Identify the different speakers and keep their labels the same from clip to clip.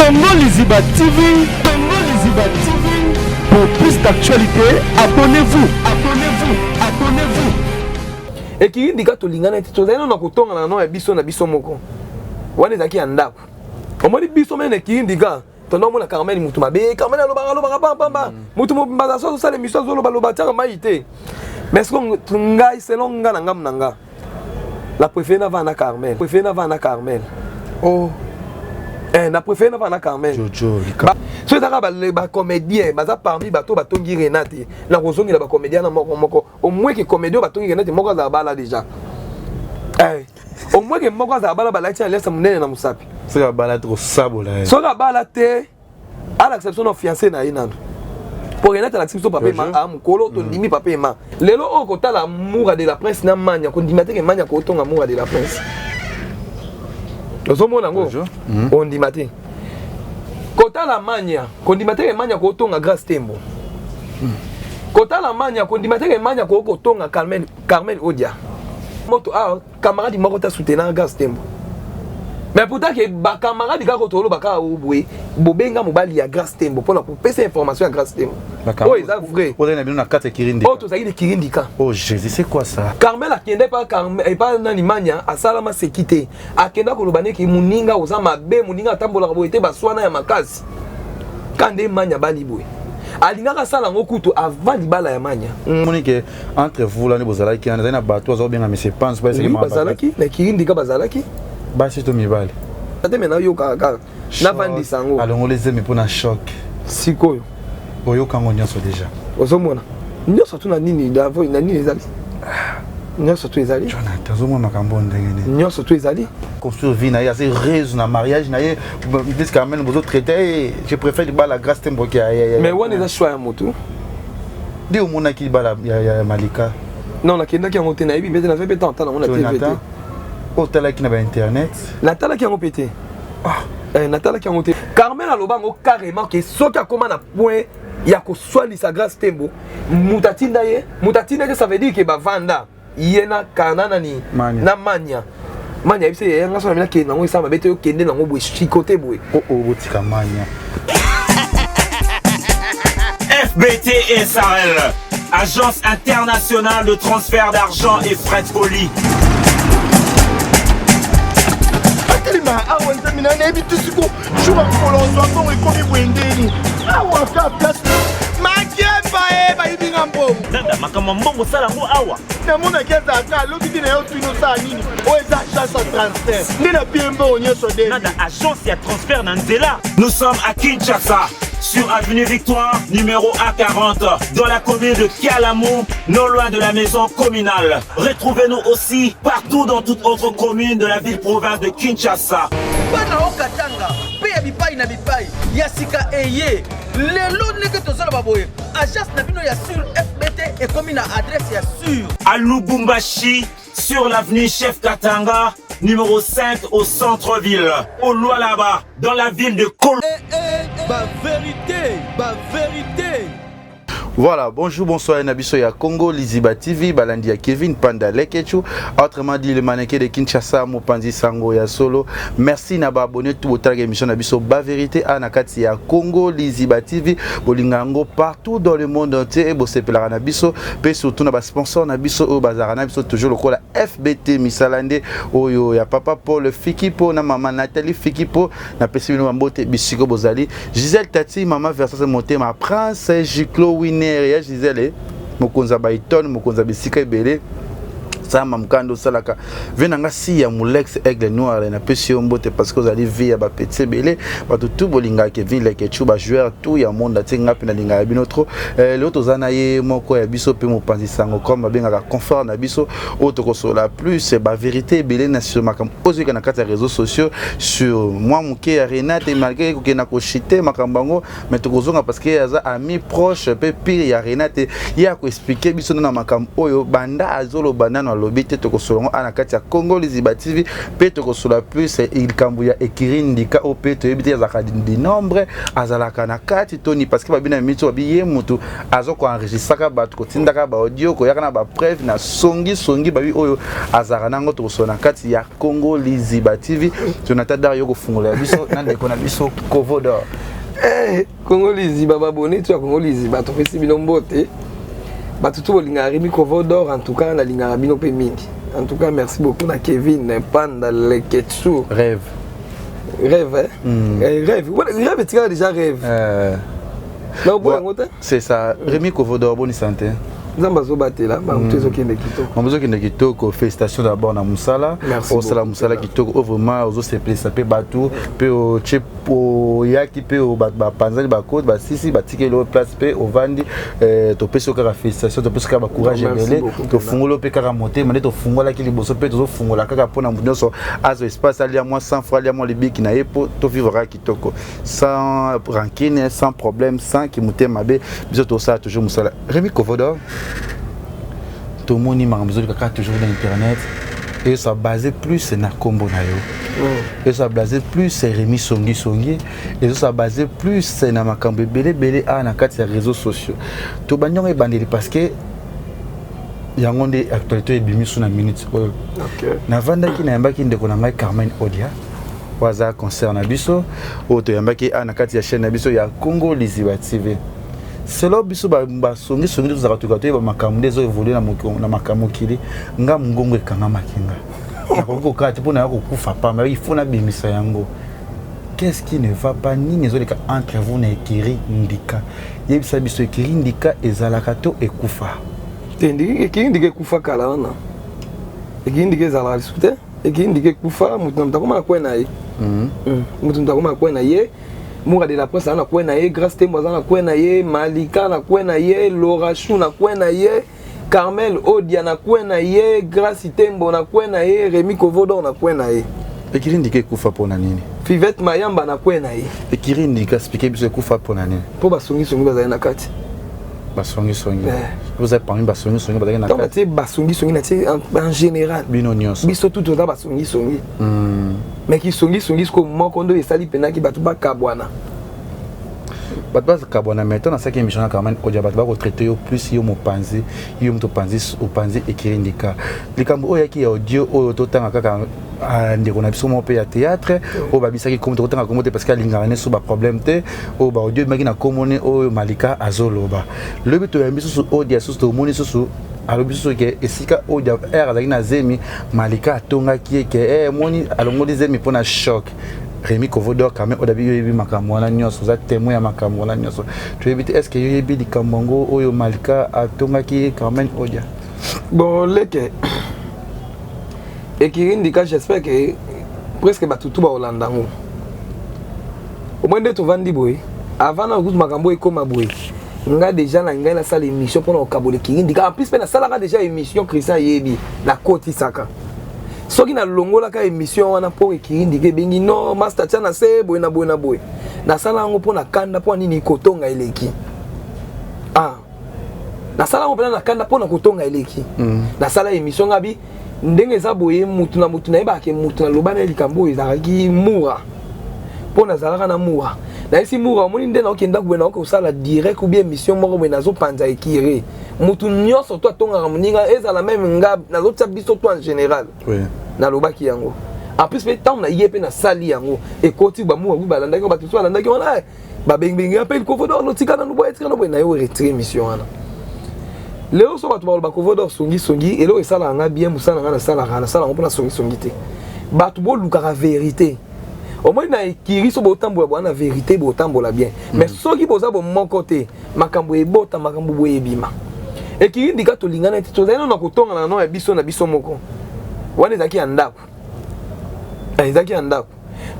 Speaker 1: Congo Liziba TV, Congo Liziba TV. Pour plus d'actualité, abonnez-vous, abonnez-vous, abonnez-vous. Et qui dit que tu lingana tu as un coton na no biso na biso moko. Wana zaki andako. Omoni biso mene qui dit que ton nom na Carmel mutu mabe, Carmel lo ba mutu mo baza so sale miso zo lo ba tanga maite. Mais ce qu'on ngai selon ngana ngam nanga. La préférée va na Carmel. Préférée va na Carmel. Oh. Na préféré na na Carmel. Jojo. So ça ba comédien, baza parmi bato batongi Renate. Na kozongi la ba comédien na moko. Au moins que comédien batongi Renate moko za bala déjà. Au moins que moko za bala bala tia laisse munene na musapi.
Speaker 2: C'est la bala trop sabola.
Speaker 1: So la bala te à l'acception de fiancé na inando. Pour Renate l'acception papa ma am kolo to ndimi papa ma. Lelo o kota la moura de la prince na manya ko ndimate ke manya ko tonga moura de la prince. On dit matin. Kota la mania, qu'on dit matin mania ko tonga grâce tembo. Kota la mania, qu'on dit matin mania ko tonga Carmel Odia. Moto camarade moko ta soutenant grâce tembo. Mais pourtant que ba camarade ga ko tolo baka obwe, bobenga mobali ya grâce tembo pour passer information à grâce tembo. Oh, c'est vrai.
Speaker 2: On a bien 4 kirindi.
Speaker 1: Oh, tout ça il est kirindi ka.
Speaker 2: Oh Jésus, c'est quoi ça?
Speaker 1: Carmel a kende pas Carmel et pas nani mania a salama se quitter. A kenda ko lobane ki muninga ozama be muninga tambola ko ete baswana ya makasi. Kande mania bali boy. Alinga ka sala ngokuto avant libala ya mania.
Speaker 2: Monique entre vous là ne bozala ki na bato azo bien mais c'est pense pas c'est
Speaker 1: que bazala ki na kirindi ka bazala ki.
Speaker 2: Ba c'est to mibale.
Speaker 1: Ate mena yo ka na vandi sango.
Speaker 2: Alors on les aime pour un choc.
Speaker 1: Sikoyo.
Speaker 2: Oyo kango nyonso déjà.
Speaker 1: Ozomona. Nyonso tu na nini davo na nini ezali. Nyonso tu ezali.
Speaker 2: Jonathan ozomona makambo ndenge ne.
Speaker 1: Nyonso tu ezali.
Speaker 2: Construire vie na ya c'est raison na mariage na ye dis quand même vous autres traiter je préfère ba la grâce tembo ki ya.
Speaker 1: Mais on est choix ya moto.
Speaker 2: Di o mona ki ba la ya Malika.
Speaker 1: Non, la kenda ki ngote na yebi bete na fait pétant na on a TVT.
Speaker 2: O tala ki na ba internet.
Speaker 1: La tala ki ngo pété. Natala qui a monté. Carmel a lobango carrément que ce qui a comme un point, il y a que soit sa grâce tembo. Mutatina que ça veut dire que ba vanda yena kanana ni na mania. Mania c'est y a un garçon qui est dans ça m'a bête au kende dans mon bois chicoté bois.
Speaker 2: Oh botika mania.
Speaker 3: FBT SARL, Agence internationale de transfert d'argent et frais de colis. Nous sommes à Kinshasa, sur avenue Victoire, numéro A40, dans la commune de Kialamou, non loin de la maison communale. Retrouvez-nous aussi partout dans toute autre commune de la ville-province de Kinshasa. À Lubumbashi, sur l'avenue Chef Katanga, numéro 5 au centre-ville. Au loin là-bas, dans la ville de Kolo.
Speaker 1: Vérité.
Speaker 2: Voilà, bonjour, bonsoir, Nabiso ya Congo, Liziba TV, Balandi ya Kevin, Panda Lekechu, autrement dit le mannequin de Kinshasa, Mopanzi Sango ya Solo. Merci na ba abonné tout votre émission Nabiso Ba Vérité à Nakati ya Congo, Liziba TV, Bolingango partout dans le monde entier, Bosse Pelara Nabiso, pe surtout na ba sponsor Nabiso au Bazar Nabiso toujours le la FBT Misalande, Oyo ya Papa Paul Fikipo, na maman Nathalie Fikipo, na Pessimino Mambote Bisiko Bozali, Gisèle Tati, maman Versace Monté, ma prince Jiclo Winner. Gisèle mokonza baiton mokonza bisika ebele sama mkando salaka venanga si ya mulex aigle noir na pesi mbote parce que vous allez via ba petit belé ba tout bolinga Kevin like chuba joueur tout ya monde tinga pe na linga binotro l'autre zana ye moko ya biso pe mopanzi sango comme benga confort na biso autre kosola plus ba vérité belé na sur makam ozo na kata réseaux sociaux sur moi muke Renate malgré ko na ko chiter makambango mais to kozonga parce que yaza ami proche pe pire ya Renate ya ko expliquer biso na makam oyo banda azolo banana lobby te to kosolongo ana kati ya Congo Liziba TV pe to kosola plus il kambuya ekirindika o pe to ebite za di nombre azalaka na kati toni parce que babina mito biye mutu azoko enregistraka batu kotindaka ba audio ko yakana ba preuve na songi babi oyo azaka nango to kosola na kati ya Congo Liziba TV Jonathan Dario ko fungola biso na ndeko na biso Kovodor
Speaker 1: Congo Liziba babone tu ya Congo Liziba to pesi bilombote batutu bolinga Rémi Kovodor en tout cas na linga bino pe mingi en tout cas merci beaucoup na Kevin Panda Leketsu
Speaker 2: rêve
Speaker 1: rêve rêve tu as déjà rêve non bon
Speaker 2: c'est ça Rémi Kovodor bonne santé
Speaker 1: Zamba zobatela mamutezo kende kitoko
Speaker 2: mamutezo kende kitoko félicitations d'abord na musala au sala musala kitoko vraiment ozo se placer pe batu pe o chepo yaki pe o ba panzali ba code ba sisi ba tikelo place pe o vandi to peso ka félicitations to peso ka ba courage belé to fungolo pe ka monter mais to fungola ki liboso pe to fungola kaka pona munyoso azo espace ali à moi 100 fois ali à moi libiki na yepo to vivra kitoko sans rancune sans problème sans ki muté mabe biso to ça toujours musala Rémi Kovodor tout le monde m'a besoin de toujours dans internet et ça basé plus na combo na yo et ça basé plus c'est Rémi Songi et ça basé plus na makambo belé na kati ya réseaux sociaux to banyo e bandeli parce que yango nde actualité ebimi sur na minute oyo na vanda ki na yambaki ndeko na ngai Carmen Odia waza concert na biso o to yambaki na kati ya chaîne na biso ya Congo Liziba TV. C'est là biso ba songi to zakatuka to ba makambo ndezo évoluer na makambo kili nga mungongo ekanga makinga na koko kati pona ya kokufa pa mais il faut na bimisa yango qu'est-ce qui ne va pas ni nezoleka entre vous na Ekiri Ndika yebisa biso Ekiri Ndika ezalaka to ekufa
Speaker 1: tendi Ekiri Ndika ekufa kala wana Ekiri Ndika ezalaka discuter Ekiri Ndika ekufa mutu mtakoma na kwena ye mutu mtakoma na kwena ye Moura de la presse na kwena ye Grâce Tembo na kwena ye Malika na kwena ye Laura Chou na kwena ye Carmel Odia na kwena ye Grâce Tembo na kwena ye Rémi Kovodor na kwena ye
Speaker 2: Ekiri Ndika ekufa pona nini
Speaker 1: Fivette Mayamba na kwena ye
Speaker 2: Ekiri Ndika expliquer biso ekufa pona nini
Speaker 1: po basongi bazali na kati
Speaker 2: basongi vous avez parlé basongi bazali na kati
Speaker 1: basongi na en général
Speaker 2: bino nyonso
Speaker 1: biso tout oza basongi mais qui songi ko moko ndo esali pena ki batu bakabwana
Speaker 2: batu bakabwana maintenant na saki émission quand même odia batu ba traiter yo plus yo mopanzi yo mto panzi Ekiri Ndika likambo oyo ki audio oyo totanga kaka ndeko na biso mo pe ya théâtre o babisaki comme totanga komote parce que lingana ne so ba problème te o ba audio maki na komone oyo Malika azoloba le bito ya biso so audio so to moni so alobi so ke esika odia azaki na zemi Malika atonga ki ke moni alongoli zemi pona choc Rémi Kovodor quand même odabi yoyebi makambo wana nyonso za témoin ya makambo wana nyonso tu ebite est-ce que yoyebi likambo ngo oyo Malika atonga ki quand même odia
Speaker 1: bon leke Ekiri Ndika j'espère que presque batutu ba Holanda ngo au moins de to vandi boy avant na kuzu makambo ekoma boy nga déjà na ngai na salle émission pour okabole Ekiri Ndika en plus pe na salle déjà émission Christian Yebi na koti saka soki na longola ka émission wana pour Ekiri Ndika bengi no master tia na se boy na sala ngo pona kanda po nini kotonga eleki na sala ngo pona na kanda pona kotonga eleki na sala émission ngabi ndenge za boye mutu na yeba ke mutu na lobana likambo ezalaki mura pona zalaka na mura na esi mura moni ndena okenda kubena okosala direct ou bien émission moko bena zo panza Ekiri mutu nyonso to atonga moninga ezala même nga na zo tsa biso to en général na lobaki yango en plus pe tant na yepe na sali yango ekoti ba mura ku balanda ko batu so balanda ki wana ba bengi appel Kovodor no tika na no boye na yo retire émission wana Léo so batu ba Kovodor songi elo esala nga bien musala nga na sala ngopona songi te batu bo lukaka vérité au moins na Ekiri so botambola bwana vérité botambola bien mais soki boza bo moko te makambo ebota makambo boyebima Ekiri Ndika to lingana te to zana na kotonga na no ya biso moko wana ezaki andako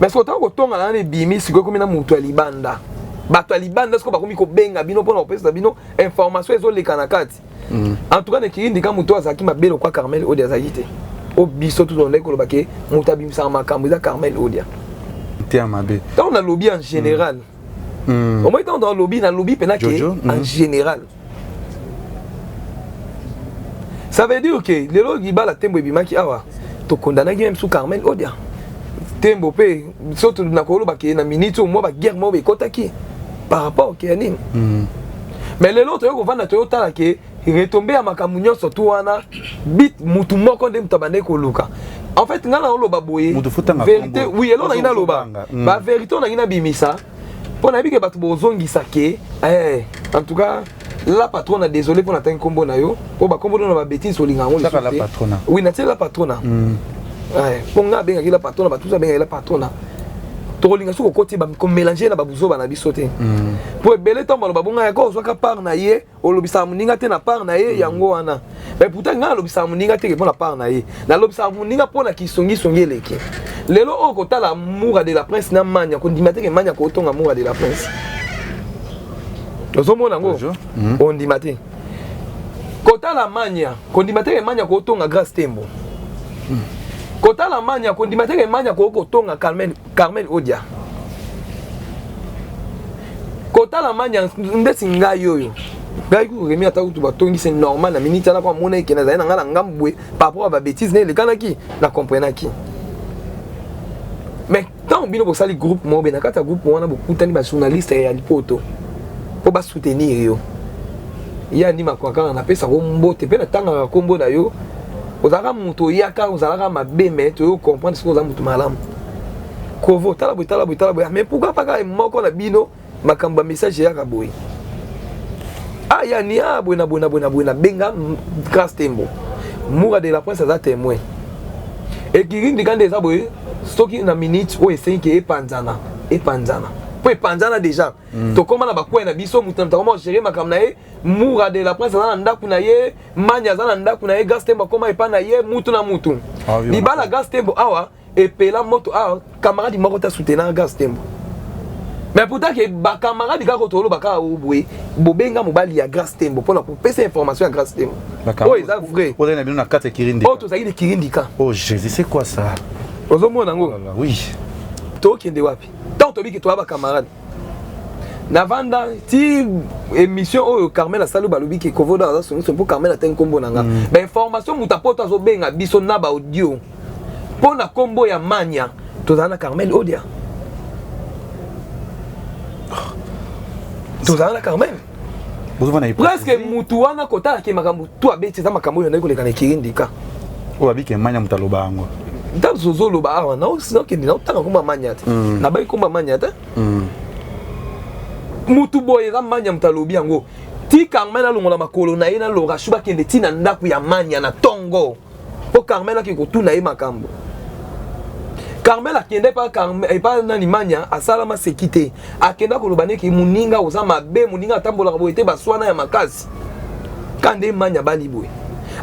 Speaker 1: mais so to kotonga na bimi siko komi na mutu alibanda bato alibanda siko bakomi ko benga bino pona opesa bino information ezoleka na kati en tout cas Ekiri Ndika mutu azaki mabelo kwa Carmel Odia azaki te o biso tout on lekolo bake mutu abimisa makambo za Carmel Odia
Speaker 2: Mabe.
Speaker 1: Dans le lobby en général. Au moins dans le lobby, pena en général. Ça veut dire que les lois qui battent la tembo et bimaki awa, tu condamnes même sous Carmel Odia. Tembo pe, surtout na kolo baki na minute au moins ba guerre mo be kotaki par rapport au Kéanim. Mais les autres yo vanda Toyota la ke retomber à makamunyo surtout wana bit mutu moko ndem tabane ko luka. En fait ngala on loba boye. Vérité oui, elona ina loba. Ba vérité on ina bimisa. Pour na bike batu bozongi sake en tout cas la patronne a désolé pour n'atteindre combo na yo pour ba combo na ba bêtise au lingango
Speaker 2: la patronne
Speaker 1: oui na la patronne ouais pour nga benga la patronne ba tout ça benga la patronne to linga soko côté ba comme mélanger na ba buzo ba na bisoté pour belé tomba ba bonga ko so ka par na ye o lobisa muninga te na par na ye yango wana mais pourtant nga lobisa muninga te pour na par na ye na lobisa muninga pour na kisongi songi leki lelo o ko tala moura de la prince na manya ko dimate ke manya ko tonga moura de la prince ozomona ngo on dit matin kota la mania ko dit matin mania ko tonga grâce tembo kota la mania ko dit matin mania ko tonga Carmel Odia kota la mania ndesi ngai yoyo ngai ko remi ata to batongi c'est normal na minute na kwa mona ke na za na ngala ngambwe par rapport à ba bêtise ne le kanaki na comprendre ki mais quand on bino pour ça les groupes mo be na kata groupe wana beaucoup tani ba journaliste ya lipoto pour ba soutenir yo ya ni makwaka na pesa ko mbote pe na tanga kombo na yo ozaka muto yaka ozalaka mabe mais to comprendre ce que ozamuto malamu ko vota la botala mais pourquoi pas ka moko na bino makamba message ya kaboy ya ni bona benga grâce tembo moura de la prince za témoin et qui ring de quand des aboy stoki na minute o essayer que epanzana po epanzana déjà to koma na bakwa na biso mutamta koma gérer makamna ye moura de la prince na ndaku na ye manya za na ndaku na ye gas tembo koma epana ye mutu na mutu libala gas tembo awa epela moto awa camarade moko ta soutenir gas tembo mais pourtant que ba camarade ga ko tolo baka obwe bobenga mobali ya gas tembo pour pesa information ya gas tembo oh c'est vrai
Speaker 2: on a bien na carte kirindi
Speaker 1: oh to ça il kirindika
Speaker 2: oh Jésus c'est quoi ça
Speaker 1: ozomona ngo
Speaker 2: oui
Speaker 1: to kende wapi tant to biki to ba camarade na vanda ti émission o Carmel a salu balobi ki kovoda za songi pour Carmel a ten kombo nanga ba information mutapoto azo benga biso na ba audio pona kombo ya mania to zana Carmel Odia to zana Carmel presque mutu wana kota ke makambu to abeti za makambo yo ndeko lekana kirindika
Speaker 2: o abike manya mutaloba yango
Speaker 1: dans zolo ba awa na sino ke ndina utanga komba manya te na bai komba manya te mutu boye za manya mutalobi yango ti Carmel alongola makolo na ye na lora shuba kende tina ndaku ya manya na tongo po Carmel ke ko tuna ye makambo Carmel akende pa Carmel pa nani manya asalama sekite akenda ko lobane ki muninga ozama be muninga tambola ko ete baswana ya makasi kande manya bali boye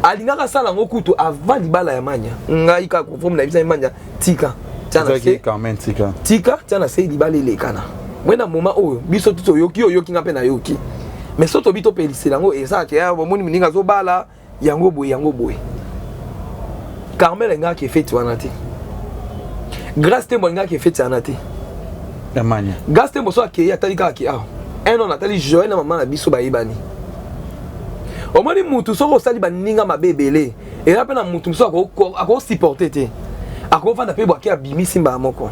Speaker 1: alinga ka sala ngokutu avant libala ya manya ngai ka ko forme na bisa manya tika tana se
Speaker 2: Carmen
Speaker 1: tika tana se libala lekana mwena moma oyo biso tuto yoki ngape na yoki mais soto bito pelise lango eza ke ya bomoni muninga zo bala yango boye Carmel nga ki feti wana te grâce tembo nga ki feti wana te
Speaker 2: ya manya
Speaker 1: grâce tembo so akei atali kaka ki un an atali Joël na mama na biso bayebani omoni mutu soko osali baninga mabe ebele eza mpe na mutu mosu akosupporte te akofanda mpe bwake abimi simba ya moko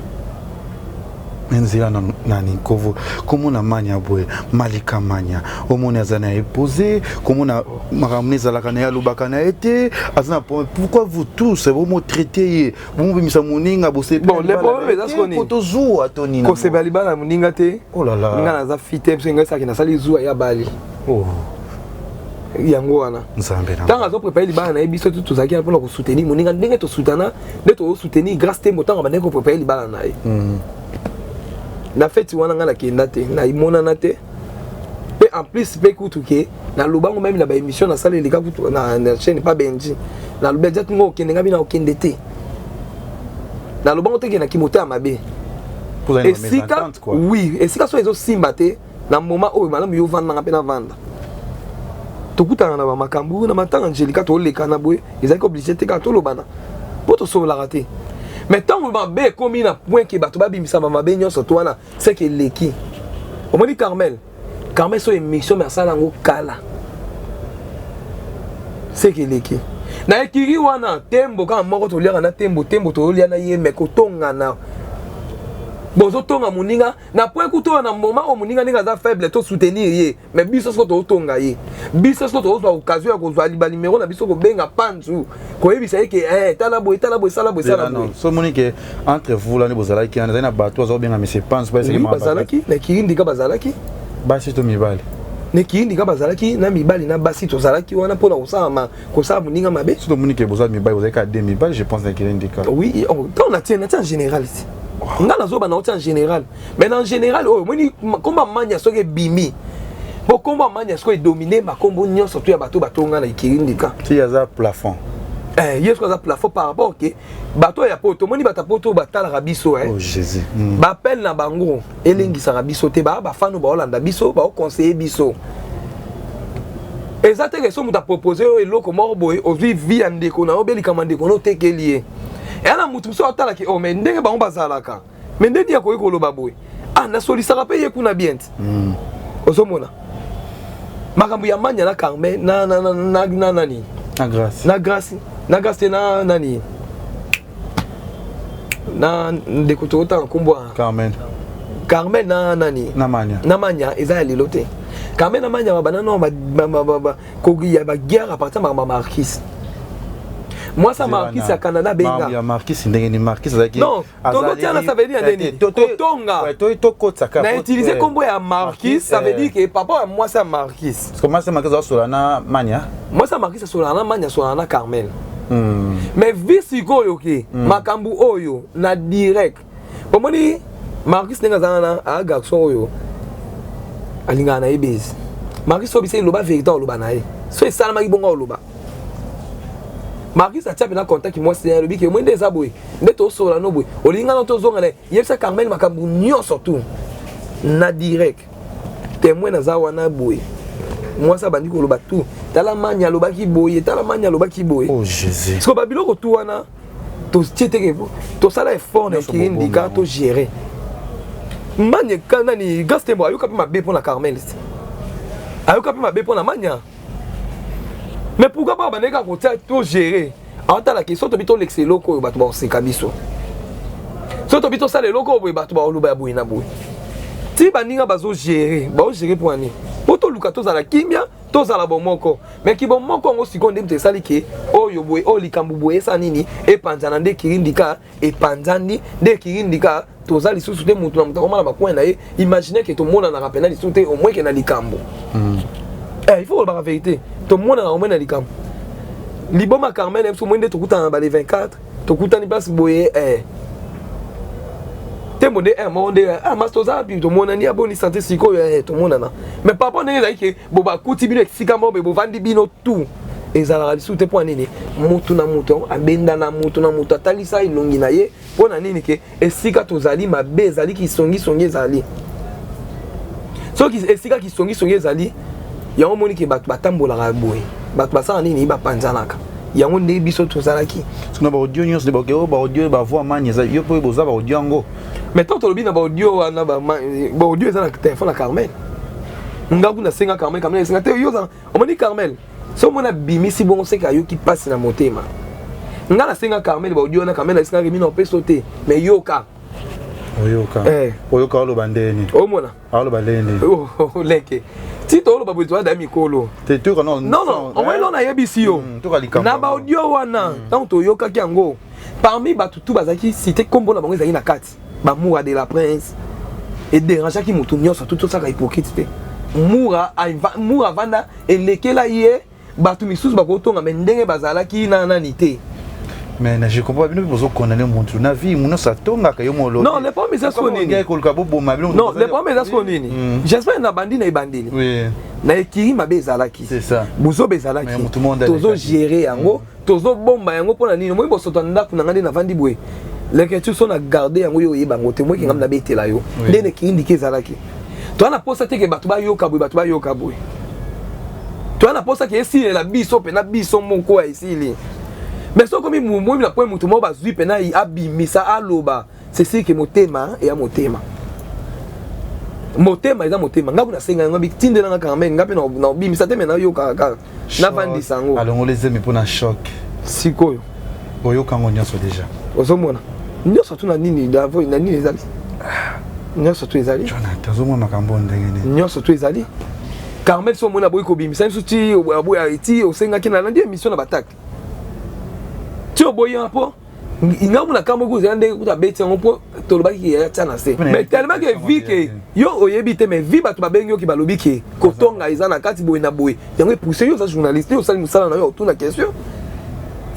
Speaker 2: nzela nani kovo komona manya boye malika manya omoni aza na épouser komona makamne ezalaka na ye alobaka na ye te aza na pourquoi vous tous bomo traité ye bomobimisa moninga bose
Speaker 1: bon le problème eza soni
Speaker 2: tozuwa tonina
Speaker 1: koseba libala ya moninga te nga naza fi te mso ngai saki nasali zuwa ya bali yango wana ntango azoprépare libala na ye biso tu tozalaki mpona kosoutenir moninga ndenge tosutana nde tozosoutenir grâce tembo ntango bandenge koprépare libala na ye na feti wana nga nakenda te naimonana te mpe en plus mpe kutu ke nalobango meme na baémission nasala eleka kutu na chaîne pa benji naloba eza tingo okende nga bina okende te nalobango te ke na kimoto ya mabe esika oui esika so ezosimba te na moma oyo malamu yo vandanga mpe na vanda tokutana na bamakambu na matanga angelika tolekana boye ezalaki oblige te kaka tolobana mpo tosololaka te mais tant que mabe ekomi na point ke bato babimisa mabe nyonso to wana c'est que leki omoni Carmel so émission mais asala yango kala c'est que leki na ekiri wana tembo quand moko to liaka na tembo to lia na ye mekotonga na bozo tonga muninga na point kuto na moment o muninga ninga za faible to soutenir ye mais biso so to tonga ye biso so to occasion ya kozwa liba numéro na biso ko benga panzu ko yebisa yeke tala boy sala boy
Speaker 2: non so monique entre vous là ne bozala ki na bato zo benga monsieur panzu parce que
Speaker 1: bazalaki na kirindika bazalaki
Speaker 2: basi to mibali
Speaker 1: ne kirindika bazalaki na mibali na basi to zalaki wana pona kosala muninga mabe
Speaker 2: so monique bozala mibali bozala ka 2 mibali je pense na kirindika
Speaker 1: oui on a tient en général ici nga nazoba na en général mais en général oh moni komba manya soke bimi po komba manya soke dominer makombo nyonso to ya bato batonga na ikirindika
Speaker 2: si ya za plafond
Speaker 1: yesko za plafond par rapport que bato ya poto moni bata poto batala rabiso
Speaker 2: oh Jésus
Speaker 1: ba appel na bango elengisa rabiso te ba fanu ba olanda biso ba conseiller biso exactement so muta proposer eloko moko boy ovi vie andeko na obeli kamandeko no tekelié et ana mutu so atala ki o mais ndenge bango bazalaka mais ndenge yako ekoloba boy na solisaka pe yekuna bien ozomona makambo ya manya na Carmen na nani na grâce na nani na ndeko to ta nkombo Carmen na nani na manya eza ya lilote Carmen na manya banana ba kogi ya ba guerre à partir de Marquis. Moi ça Marquis à Canada benga.
Speaker 2: Ya Marquis ndenge ni Marquis azaki.
Speaker 1: Non, tongo tiana ça veut dire ndeni. Totonga.
Speaker 2: Ouais, to kotsa ka.
Speaker 1: Na utiliser combo ya Marquis, ça veut dire que papa moi ça Marquis.
Speaker 2: Comment ça Marquis sur la mania?
Speaker 1: Moi ça Marquis sur la mania sur la Carmen. Mais visi ko yoke, makambu oyo na direct. Pomoni Marquis nenga zana a garçon oyo. Alinga na ebezi. Marquis so bise loba vérité loba na e. So esala maki bonga loba. Marquis a tiapé na contact moi c'est le biki moi ndeza boy. Ndeto so la no boy. Olinga no to zonga na yebisa Carmen makambu nyo surtout na direct. Témoin na zawa na boy. Moi ça bandi ko loba tout. Tala manya loba ki boy, tala manya loba ki boy.
Speaker 2: Oh Jésus.
Speaker 1: Parce que babilo ko tout wana to tiete ko to sala effort na ki indika to gérer. Manya kana ni gastembo ayoka pe mabe pour la Carmel. Ayoka pe mabe pour la manya. Mais pourquoi pas baneka ko to gérer? Anta la question to bito l'excelo ko bato ba se kabiso. So to bito sala loko bo bato ba oluba boy na boy. Ti baninga bazo gérer, ba gérer pour ani. Poto luka to zala kimia, to zala bomoko. Mais ki bomoko ngo sikonde mte sali ke oyo boy o likambu boy esa nini e panzana nde kirindika e panzani nde kirindika to zali susu te mutu na mutu komala bakwa na ye imaginer que to mona na rapena li sute au moins que na likambu. Il faut la vérité. Tout le monde a au moins na likambu. Liboma Carmen est au moins de to kuta na les 24, to kuta ni place boye monde monde mastoza puis tout le monde ni aboni santé siko tout le monde na mais papa ne là que boba kuti bino exika mo be bovandi bino tout ezala sute point nini mutu na mutu abenda na mutu atalisa ilongi na ye pona nini ke esika tozali mabe ezali ki songi ezali so ki esika ki songi ezali yango moni ke bato batambola ka boye bato basala nini ba panzanaka yango nde biso tozalaki
Speaker 2: sona ba audio nyos de ba audio ba voix manyeza yo po boza ba audio ngo. Mais tant que le audio wana ba audio eza na téléphone na Carmel. Ngaku na senga Carmel senga te yo za. On me dit Carmel. So mona bimisi bon c'est ka yo qui passe na motema. Nga na senga Carmel ba audio na Carmel na senga remi na peso te. Mais yoka. Oyoka. Oyoka lo bandeni.
Speaker 1: O mona.
Speaker 2: Alo baleni.
Speaker 1: Oh leke. Si to lo ba bozo da mikolo.
Speaker 2: Te to non.
Speaker 1: Non, on va lo na yebisi yo. Na ba audio wana. Tant to yoka ki ngo. Parmi batutu bazaki cité kombo na bango ezali na kati. Moura de la prince et dérangeant qui mutu nyonso tout ça ka hypocrite moura vanda elekela ye batu misusu bakotonga mais ndenge bazala ki na nanité mais je comprends bien que vous condamner mutu na vie muno sa tonga ka yo molo non les pommes ça sonini non les pommes ça sonini j'espère na bandi na ibandini oui na ekiri mabe ezalaki c'est ça buzo bezalaki tozo gérer yango tozo bomba yango pona nini moi bosoto ndaku na ngandi na vandi boye l'écriture sont à garder yango yo yebango te moi ki ngam na betela yo ndene ki indike ezalaki to ana posa te ke bato ba yo kaboy to ana posa ke esi la biso pe na biso monko ya isili mais so comme moi la point mutu mo ba zui pe na abimisa aloba c'est ce que motema et ya motema motema eza motema ngabu na senga ngabi tindela nga Carmel ngapi na obimisa te mena yo kaka na vandi sango
Speaker 2: alongoleze mi pona choc
Speaker 1: sikoyo
Speaker 2: oyo kango nyonso déjà
Speaker 1: ozomona nyonso tu na nini davo na nini ezali nyonso tu ezali
Speaker 2: Jonathan zomo makambo ndenge ni
Speaker 1: nyonso tu ezali Carmel so mona boy ko bimisa so ti oboya eti osenga kina na ndi émission na batak ti oboya po ngabu na kambo kuza ndenge kuta beti ngo po tolobaki ya tana se mais tellement que vie que yo oyebite mais vie bato babengi yo ki balobi ke kotonga eza na kati boy na boy yango pousser yo sa journaliste yo sali musala na yo tout na question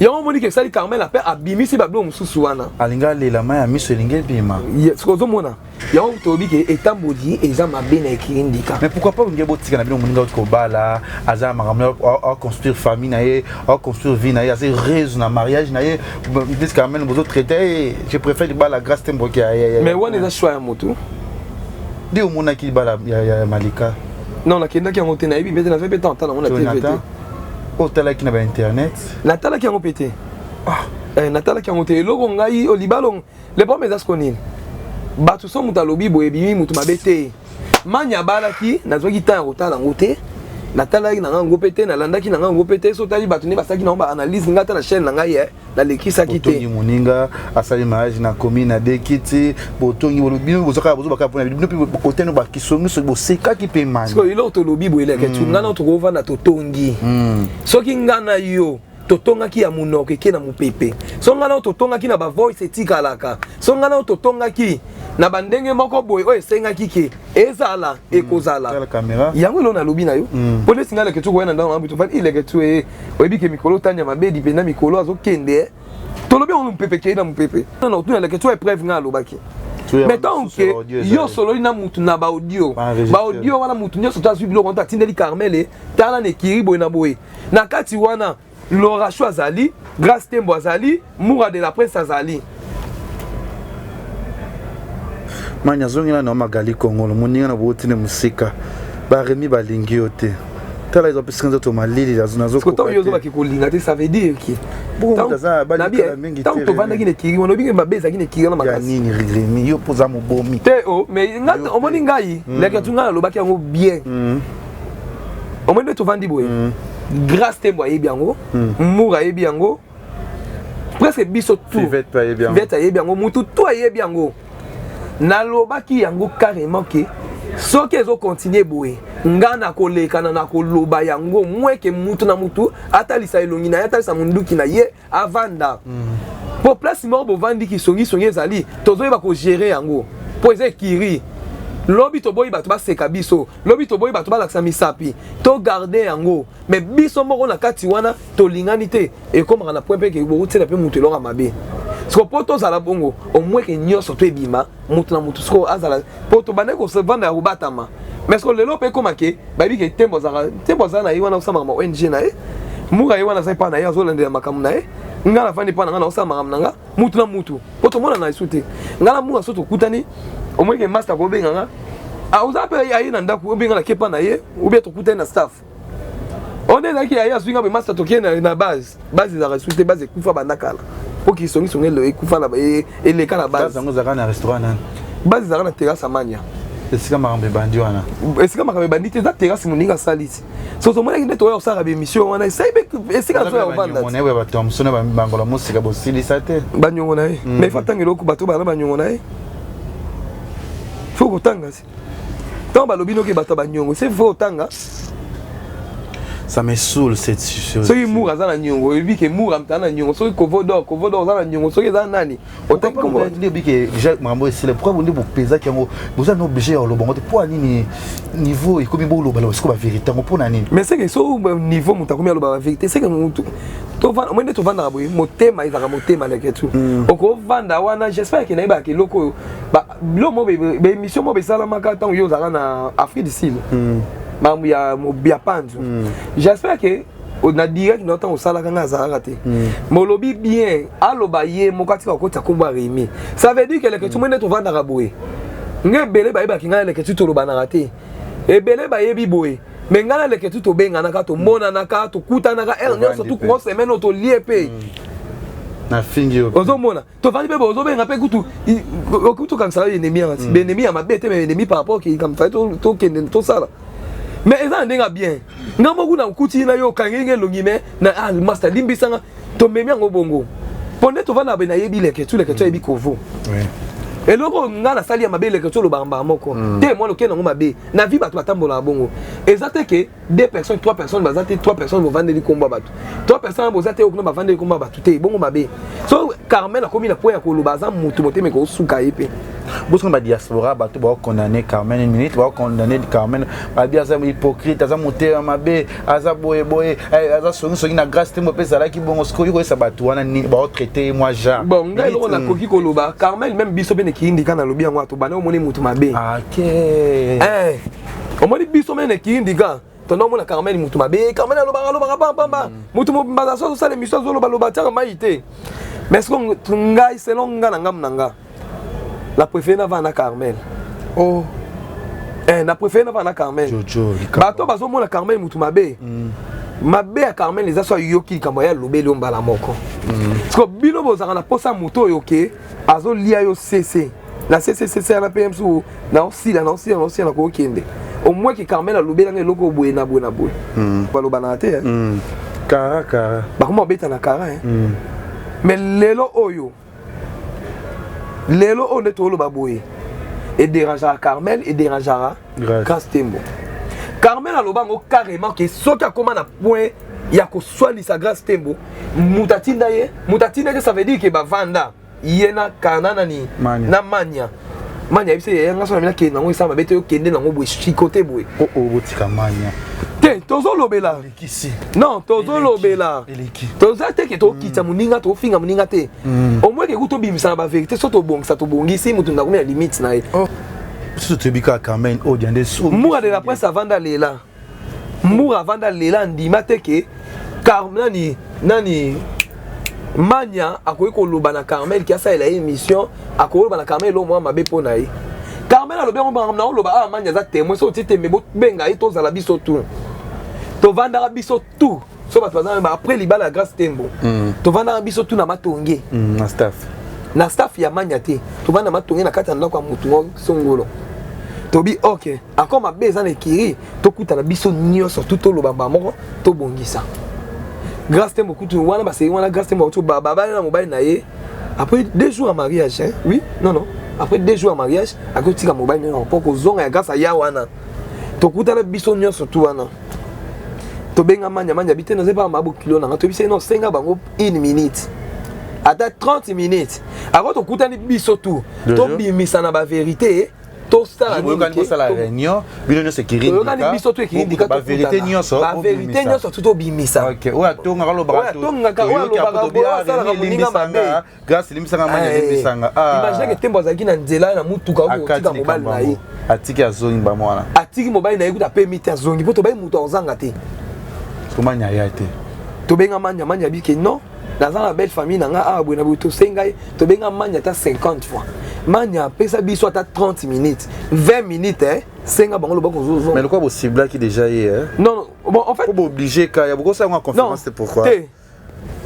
Speaker 1: yango moni ke sali Carmel appel abimisi bablo mususu wana
Speaker 2: alinga lela maya miso elinge bima
Speaker 1: sikozo mona yango tolobi ke etamboli eza mabe na ekindika
Speaker 2: mais pourquoi pas ngebo tika na bino moninga ko bala aza makambo a construire famille na ye a construire vie na ye aza raison na mariage na ye dis Carmel bozo traiter je préfère bala grâce tembo ki ya
Speaker 1: mais wana eza choix ya moto
Speaker 2: di o mona ki bala ya Malika
Speaker 1: non na kenda ki yango te na yebi bete na fe peta ntana mona TV
Speaker 2: otala ki na ba internet
Speaker 1: natala ki yango pete natala ki yango te eloko ngai olibalo le problème eza skonini bato so mutu alobi boye bimi mutu mabe te manya balaki nazwaki temps ya kotala yango te natalaki na ngango pe te nalandaki na ngango pe te so tali bato ne basaki na ba analyse ngata na chaîne na ngai nalekisaki te
Speaker 2: botongi moninga asali mariage na commune na dekiti botongi bino bozaka bozobaka pona bino pe koteno ba kisongi so bosekaki pe mani
Speaker 1: parce que ilo to lobi boye ke tu ngana to kovanda to tongi soki ngana yo totongaki ya munoko eke na mupepe so ngana totongaki na ba voice etikalaka so ngana totongaki na bandenge moko boye oyo esengaki ke ezala ekozala yango elo nalobi na yo pone singa leke tu koyena ndanga mabutu fani ileke tu oyebi ke mikolo tanya mabedi pena mikolo azokende tolobi ono mupepe ke na mupepe na otuna leke tu épreuve nga alobaki mais tant que yo sololi na mutu na ba audio wana mutu nyonso to azwi biloko nto atindeli Carmel tala na ekiri boye na boye na kati wana Laura Chou azali, Grâce Tembo azali, Moura de la Presse azali.
Speaker 2: Manya zongela na magali Congo, moninga na botine musika. Ba remi ba lingi yote. Tala izo piskanza to malili la zona zoko.
Speaker 1: Koto yo zo ba kikolinga te ça veut dire que
Speaker 2: bon kaza ba likala mingi te.
Speaker 1: Tant to vanda kine kiri, on obi ba beza kine kiri na makasi.
Speaker 2: Ya nini remi yo poza mo bomi.
Speaker 1: Te o, mais ngata o moni ngai, leka tunga na lobaki yango bien. O moni to vandi boye. Grâce Tembo ayebi yango, Moura ayebi yango, presque biso tout.
Speaker 2: Vete
Speaker 1: ayebi yango, mutu tout ayebi yango. Nalobaki yango carrément que soki ezo continuer boye, ngana kolekana na koloba yango mweke mutu na mutu atalisa elongi na atalisa munduki na ye avanda. Po place mort bo vandi ki songi ezali, tozo ba ko gérer yango. Po eze kiri. Lobi to boy bato ba seka biso, lobi to boy bato ba laksa misapi, to garder yango, mais biso moko na kati wana to lingani te e komaka na point pe ke bo tela pe mutu elonga mabe. Sko poto zala bongo, au moins que nyonso to ebima, mutu na mutu sko azala poto baneko se vanda ya ubatama. Mais sko lelo pe komake, ba bi ke tembo zala na iwana osama ma ONG na e. Muga iwana sai pa na ya zolande ya makamu na e. Ngala fani pa na ngana osama ngamnanga, mutu na mutu. Poto mona na isute. Ngala muga soto kutani au moins que master ko benga a uza pe ya ina ndaku benga la kepa na ye ou bien to kuta na staff on est là qui ya swinga be master to kena na base za resute base kufa bandakala po ki songi le kufa na ele kala base
Speaker 2: zango za na restaurant nan
Speaker 1: base za na terrasse amanya
Speaker 2: esika makambe bandi wana
Speaker 1: esika makambe bandi te za terrasse muninga saliti so so mona kinde to ya osara be mission wana saibe esika to ya vanda
Speaker 2: on est ba tom sona ba bangola musika bo silisa te
Speaker 1: banyongo na ye mais fatangelo ko bato bana banyongo na ye faut kotanga si tant balobi no ke bato banyongo c'est faut tanga
Speaker 2: ça me saoule cette chose
Speaker 1: soki Moura za na nyongo ebi ke Moura mtana nyongo soki kovodo za na nyongo soki za nani
Speaker 2: otangi kombo ndi bi ke Jacques Mambo c'est le problème de pesa ki yango vous avez obligé au lobongo te po nini niveau et comme bo lobala est-ce que ba vérité ngo po nani
Speaker 1: mais c'est que so niveau mutakomi loba vérité c'est que mutu to vanda mwende to vanda boye motema izaka motema leke tu oko vanda wana j'espère que na iba ke loko ba lo mo be mission mo be sala maka tant yo za na Afrique du Sud mamu ya panzu j'espère que on a direct notant au sala kanga za raté molobi bien aloba ye mokati ka kota komba remi ça veut dire que le que tout monde to vanda raboé nge bele ba iba kinga le que tu to loba na raté e bele ba yebi boye mais ngana le que tu to benga na ka to mona na ka to kuta na ka el nyonso tu ko semaine to lié pe
Speaker 2: na fingi yo
Speaker 1: ozomona to vandi pe ozobenga pe kutu kutu comme ça ennemi anti ennemi ya mabe te mais ennemi par rapport qui comme fait to kende to sala mais eza ndenga bien ngamo kuna kuti na yo kangenge longi mais na master limbisanga to memi ngo bongo ponde to vanda be na yebi leke tu leke to yebi kovo oui et loko ngana sali ya mabe leke to lo bamba moko te moi loke ngo mabe na vie bato batambola bongo ezate ke 2 personnes 3 personnes bazate 3 personnes vont vendre li komba bato 3 personnes bozate okuna ba vendre li komba bato te bongo mabe so Carmel a commis la point ko lo bazam mutu mote me ko suka yepe
Speaker 2: bosko ba diaspora bato ba condamner Carmel une minute ba condamner Carmel ba dia za hypocrite za mote mabe aza boye aza songi na grâce te mo pesa la ki bongo sko yo sa bato wana ni ba traiter moi ja
Speaker 1: bon ngai lo na koki ko lo ba Carmel même biso bene ki indi kana lobi yango to bana o moni mutu mabe
Speaker 2: OK
Speaker 1: o moni biso bene ki indi ga to no mona Carmel mutu mabe Carmel lo ba pamba mutu mo baza so sale miso zo lo ba tiaka maite mais ce qu'on ngai selon ngana ngam nanga la préférée na vana Carmel
Speaker 2: oh
Speaker 1: na préférée na vana Carmel
Speaker 2: jojo
Speaker 1: bato bazo mona Carmel mutu mabe mabe ya Carmel les aso yoki kamboya lobeli ombala moko parce que bino bozaka na posa muto yoke azo lia yo cc na cc na pm su na osila na ko kende au moins que Carmel a lobeli nga loko boye na boye baloba na te
Speaker 2: kara
Speaker 1: ba comment beta na kara mais lelo oyo on est au baboye et dérangera Carmel et dérangera Grâce Tembo. Carmel a lobango carrément que ce qui a comme un point il y a que soit sa Grâce Tembo mutatinda que ça veut dire que ba vanda yena kanana ni na mania bise yanga so na ke na ngo isa mabete yo kende na ngo boye chikote boye
Speaker 2: botika mania
Speaker 1: te tozo lobela
Speaker 2: likisi
Speaker 1: non tozo lobela toza te ke to kita muninga to finga muninga te au moins ke kuto bimisa ba vérité so to bongisa to bongisi mutu na kuna limite na ye
Speaker 2: so to bika Carmel audience so
Speaker 1: moura de la presse avanda lela moura avanda lela ndima te ke Carmel nani mania akoyi ko loba na Carmel qui a ça la émission akoyi loba na Carmel lo moi mabe pona ye Carmel a lobe on ba na loba mania za témoin so tete me benga e to za la biso tout to vanda biso tout so ba après libala la Grâce Tembo to vanda biso tout na matonge na staff ya mania te to vanda matonge na kata ndako mutu songolo to bi OK encore ma beza na kiri to kuta na biso nyonso tout to loba moko to bongisa Grâce Tembo kutu wana ba c'est wana Grâce Tembo to baba na mobile na ye après 2 jours à mariage hein oui non après 2 jours à mariage à côté de mobile na pour ko zonga ya grâce ya wana to kuta na biso nyonso tout wana to benga manya bité na zepa mabo kilo na to bise no senga bango 1 minute ata 30 minutes ako to kuta ni biso tout to bimisa na ba vérité to sala
Speaker 2: ni ko sala réunion bino sekiri
Speaker 1: ndika biso to ekiri
Speaker 2: ba vérité nyonso
Speaker 1: ba vérité nyonso to bimisa
Speaker 2: OK oya tonga kalo ba to
Speaker 1: sala muninga mabe
Speaker 2: grâce limisanga manya limisanga
Speaker 1: imagine que Tembo azaki na nzela na mutuka ko tika mobile na ye
Speaker 2: atiki azongi ba mwana
Speaker 1: atiki mobile na ye kuta permit azongi poto ba mutu ozanga te
Speaker 2: komanya ya te
Speaker 1: to benga manya bike non dans la belle famille nanga abwe na buto sengai to benga manya ta 50 fois manya pesa biso ta 30 minutes 20 minutes senga bango lobako zozo
Speaker 2: mais le quoi possible qui déjà hier
Speaker 1: non bon en fait
Speaker 2: pour obliger quand il y a beaucoup ça en conférence c'est pourquoi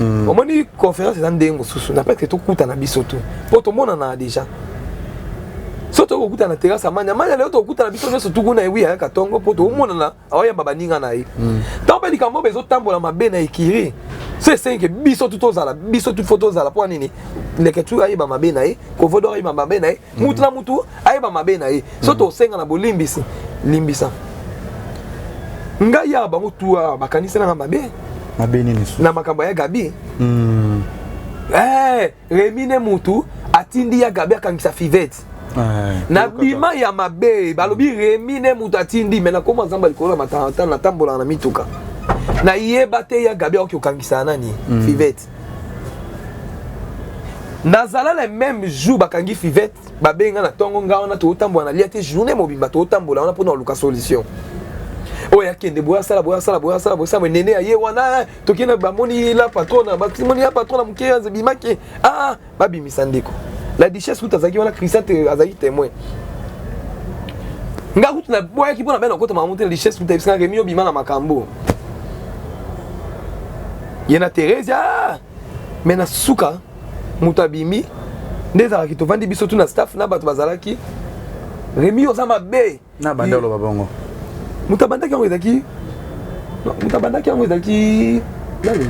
Speaker 1: au moins une conférence dans dengo susu na peut-être to kuta na biso tout pour to mona na déjà soto ko kuta na terrasse manya leo to kuta na biso nyonso tuku na ewi ya katongo poto omona na awaya babaninga na ye tant peli kambo bezo tambola mabe na ekiri c'est que biso tout ozala biso tout photo ozala po nini leke tu ayeba mabe na ye ko vodo ayeba mabe na ye mutu na mutu ayeba mabe na ye soto senga na bolimbisi limbisa nga ya bango tu bakanisa na mabe
Speaker 2: nini
Speaker 1: na makambo ya Gabi remine mutu atindi ya Gabi akangisa Fivette na bima ya mabe balobi remine mutu atindi me na koma zamba likolo matata na tambola na mituka na yeba te ya Gabi okangisa nani Fivette nazala le même jour bakangi Fivette babenga na tongo nga wana to tambola na liate journée mobimba to tambola wana pona luka solution oya kende boya sala nene aye wana tokena bamoni la patrona bakimoni la patrona muke bimaki babi misandiko la duchesse tout azaki wana Christian azaki témoin nga kutu na boya ki pona bena kota mamonte la duchesse tout ebisanga remio bima na makambo yena Thérèse mais na suka mutabimi ndeza ki to vandi biso tu na staff na bato bazalaki Rémi osama be
Speaker 2: na bandalo babongo
Speaker 1: mutabandaki yango ezaki mutabandaki yango ezaki nani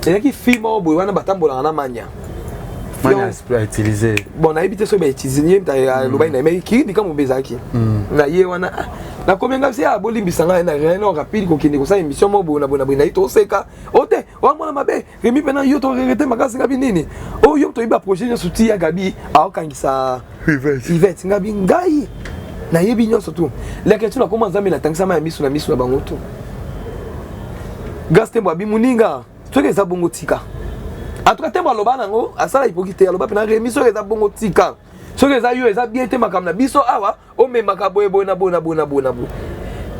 Speaker 1: ezaki fimo boy wana batambola na manya
Speaker 2: manya a utilisé
Speaker 1: bon na ebité so ba utiliser ta loba ina mais ki ndika mobezaki na ye wana na komenga si abolimbisa nga na rien rapide ko kindi ko sa émission mo bona bona ito seka ote wa mona mabe Rémi pena yo to regretter makasi ngabi nini o yo to iba projet nyo suti ya gabi a okangisa Yvette ngabi ngai na yebi nyonso tu leke tu na koma nzambe na tangisa ma misu na bango tu gaste mwa bimuninga soki eza bongo tika en tout cas tembo aloba nango asala hypocrite aloba pena Rémi soki eza bongo tika soki eza yo eza bien te makambo na biso awa omemaka boye na bona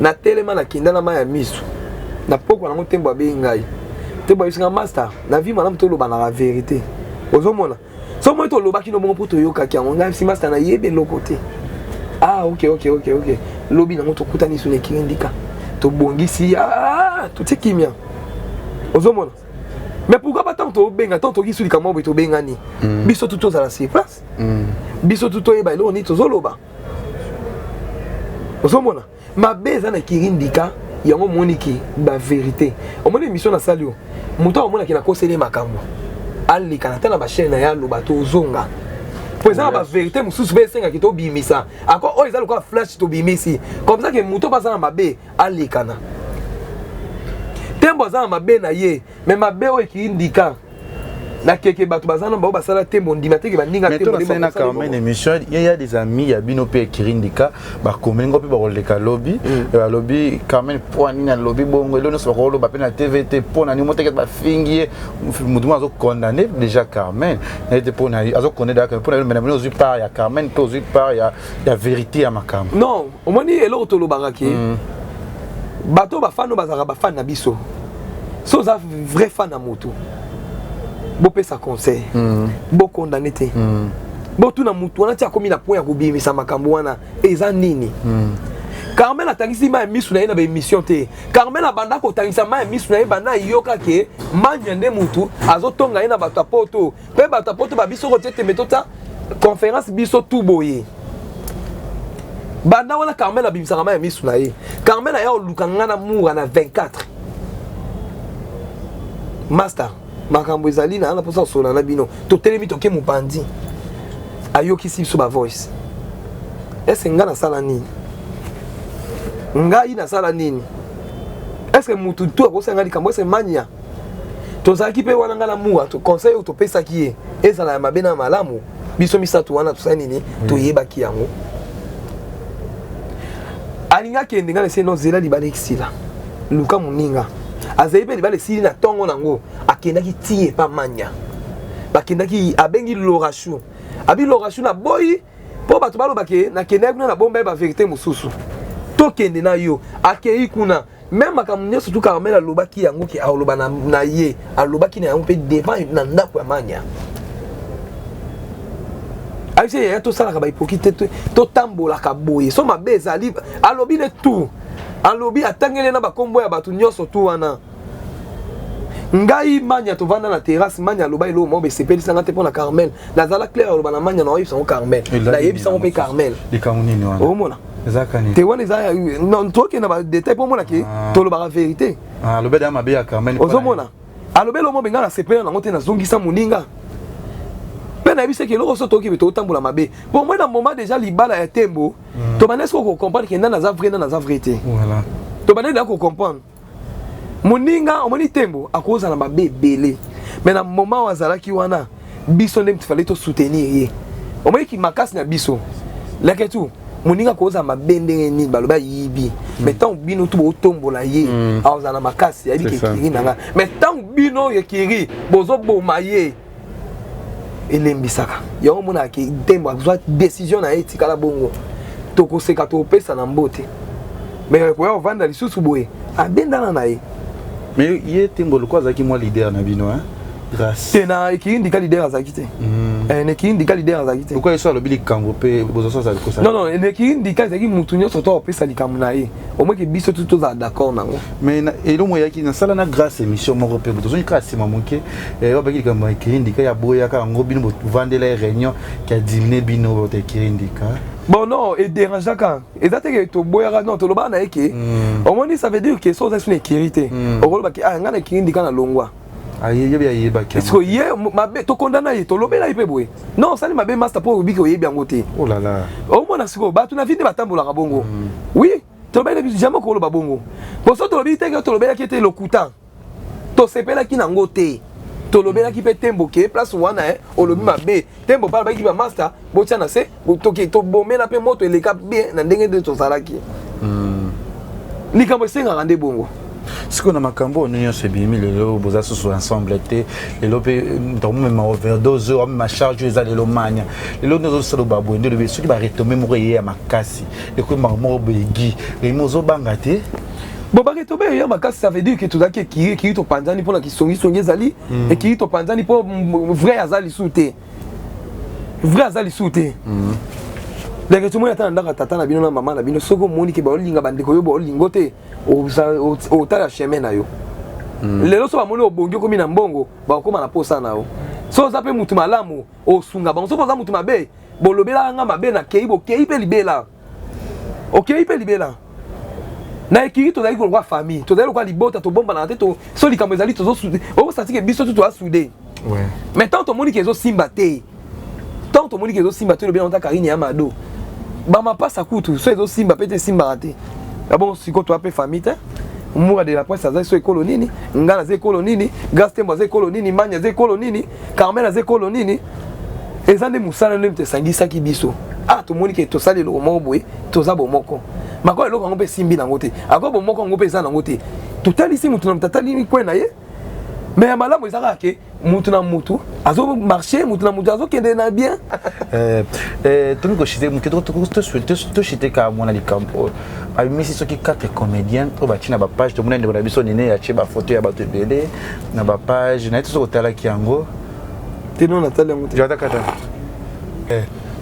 Speaker 1: na telema na kinda na ma ya misu na poko nango tembo abe ngai tembo abisinga master na vie malamu toloba na la vérité ozomona so moi tolobaki no bongo po toyokaki yango ngai si master na yebe eloko te ah ok lobi nango tokutani so nekiri ndika tobongisi totie kimia ozomona mais pourquoi pas tant tobenga tant toki sulika mo boy tobengani biso tout tozala sur place biso tout toyeba elo ni tozoloba ozomona mabeza na kirindika yango moniki ba vérité omoni émission na salio muto omona ki na kosele makambo alika na tana ba chaîne ya loba tozonga pour ça ba vérité mususu be senga ki to bimisa ako o ezalo ko flash to bimisi comme ça que muto pas na mabe alika na tembo za mabe na ye mais mabe o kirindika na keke bato bazana ba basala tembo ndima teke baninga tembo
Speaker 2: mais na quand même émission il y a des amis ya bino pe kirindika ba komengo pe ba koleka lobby ba lobby quand même pour ani na lobby bongo lo no so ko lo ba pe na TVT pour na ni moteke ba fingi mutu azo condamné déjà Carmen était pour na azo condamné pour na mais na pas ya Carmen to pas ya vérité à makam
Speaker 1: non au moni elo to lo baraki bato ba fano bazaka ba fan na biso so za vrai fan na moto bo pesa conseil bo condamné te bo tuna mutu wana tia komi na point ya kobimisa makambo wana eza nini Carmen atangisi ma misu na ina ba émission te Carmen abanda ko tangisa ma misu na bana yoka ke manya nde mutu azotonga ina bato apoto pe bato apoto ba biso ko tete metota conférence biso tout boye banda wana Carmen abimisa ma misu na ye Carmen ya olukanga na mura na 24 master makambo ezali na posa sola na bino to telemi to ke mupandi ayoki si so ba voice est-ce nga na sala nini ngai na sala nini est-ce que mutu tu akosenga likambo est-ce mania to zaki pe wana nga na muwa to conseil to pesa ki ezala ya mabena malamu biso misatu wana to sala nini to yeba ki yango alinga kende nga se no zela libale kisila luka muninga azaibe libale sili na tongo nango akendaki tie pa manya bakendaki abengi lorashu abi lorashu na boy po bato balo bake na kendaki na bomba ba vérité mususu to kende na yo akei kuna même makamnyo surtout Carmen alobaki yango ki aloba na ye alobaki na yango pe devant na ndako ya manya aise ya to sala ka ba hypocrite to tambola ka boye so mabeza ali alobi ne tout alobi atangele na bakombo ya bato nyonso tu wana ngai manya to vanda na terrasse manya loba ilo mo be sepeli sanga te pona Carmel nazala clair loba na manya na oyisa ngo Carmel la yebisa ngo pe Carmel
Speaker 2: likamuni wana
Speaker 1: o mona
Speaker 2: ezakani
Speaker 1: te wana za non toke na ba détail po mona ki to loba la vérité
Speaker 2: lobe da mabe ya Carmel
Speaker 1: o mona alobe lo mo benga na sepeli na ngote na zongisa muninga pe na yebisa ke loko so toki be to tambola mabe pour moi dans moment déjà libala ya tembo to banesko ko comprendre que na za vrai te
Speaker 2: voilà
Speaker 1: to banenda ko comprendre muninga omoni tembo akoza na babe belé mais na moment wazalaki wana biso ndem fallait to soutenir ye omoni ki makasi na biso leke tu muninga koza mabende ni baloba yibi mais tant bino tu botombola ye aoza na makasi ya biki kiri nanga mais tant bino ye kiri bozo boma ye elembisaka yango mona ki tembo azwa décision na etika la bongo to koseka to pesa na mbote mais ko ya vanda lisusu boye abenda na ye
Speaker 2: mais il était mbolo quoi zaki moi leader na bino hein grâce
Speaker 1: tena ekiri ndika leader azaki te ekiri ndika leader azaki te
Speaker 2: pourquoi ça le bili kango pe bozoso za ko ça
Speaker 1: non ekiri ndika ezaki mutu nyonso to opesa likambo na ye au moins ke biso tout toza d'accord nango
Speaker 2: mais elo mo yaki na sala na grâce émission moko pe bozoso ni kasi mamuke obaki likambo ekiri ndika ya boya ka ngo bino vandela réunion qui a diminué bino te ekiri ndika.
Speaker 1: Bon non, et dérangeant quand. Et ça que tu bois non, tu le bas na eke. Au moins ça veut dire que ça c'est une sécurité. Au rôle baki ah ngana kindi kana longwa.
Speaker 2: Aïe yé baki.
Speaker 1: Est-ce que hier mabe to condamna ye to lobela ipe boy. Non, ça ni mabe master pour biki oye bien ngote.
Speaker 2: Oh là là.
Speaker 1: Au moins na siko ba tu na vite batambola bongo. Oui, to lobela jamais ko loba bongo. Pour ça to lobela te to lobela ki était lokutan. To sepela ki na ngote. Tolobela ki pe tembo ke place wana olobi mabe tembo pala baki ba master botia na se toki to bomela pe moto eleka bien na ndenge de to salaki likambo senga rande bongo
Speaker 2: siko na makambo onyo se bimi lelo boza susu ensemble te lelo pe ndomo ma overdose o ma charge eza lelo manya lelo nozo solo babo ndelo be soki ba retomber mo ye ya makasi eko mamo begi remozo banga te.
Speaker 1: Bon, bah, ça veut dire que tout ça qui est au Panzani pour la qui sont zali et qui est au Panzani pour vrai azali souté. Vrai azali souté. Les gens qui attendent dans tata na bino na maman na bino soko moni ke ba olinga bandeko yo ba olingote au tala chemin na yo. Les loso ba moni obongo komi na mbongo ba okoma na posa na yo. So za pe mutu malamu o sunga ba so za mutu mabe bo lobela nga mabe na keibo keipe libela. OK pe libela. Na ekiri to zali ko kwa famille to zali ko libota to bomba na teto so likambo ezali to zo soudé o sati ke biso to a soudé
Speaker 2: ouais
Speaker 1: mais tant to moni ke zo simba te tant to moni ke zo simba te le bien on ta karine ya mado ba ma passe à kutu so zo simba pete simba raté ah bon siko to apé famille te mura de la presse za so ekolo nini ngana ze ekolo nini gastembo ze ekolo nini manya ze ekolo nini carmela ze ekolo nini ezande musala ne te sangisa ki biso ah to moni ke to sali lo mo boye to za bo moko mako eloko ngo pe simbi na ngote akobo moko ngo pe za na ngote totali si mutu na mtatali ni kwena ye mais malamu ezaka ke mutu na mutu azo marcher mutu na mutu azo kende na bien
Speaker 2: tumi ko chite muketo to chite ka mona likampo a misi soki quatre comédiens to ba china ba page to mona ndebo na biso nene ya che ba photo ya ba to belé na ba page na to tala kiango
Speaker 1: teno na tala ngote
Speaker 2: jata kata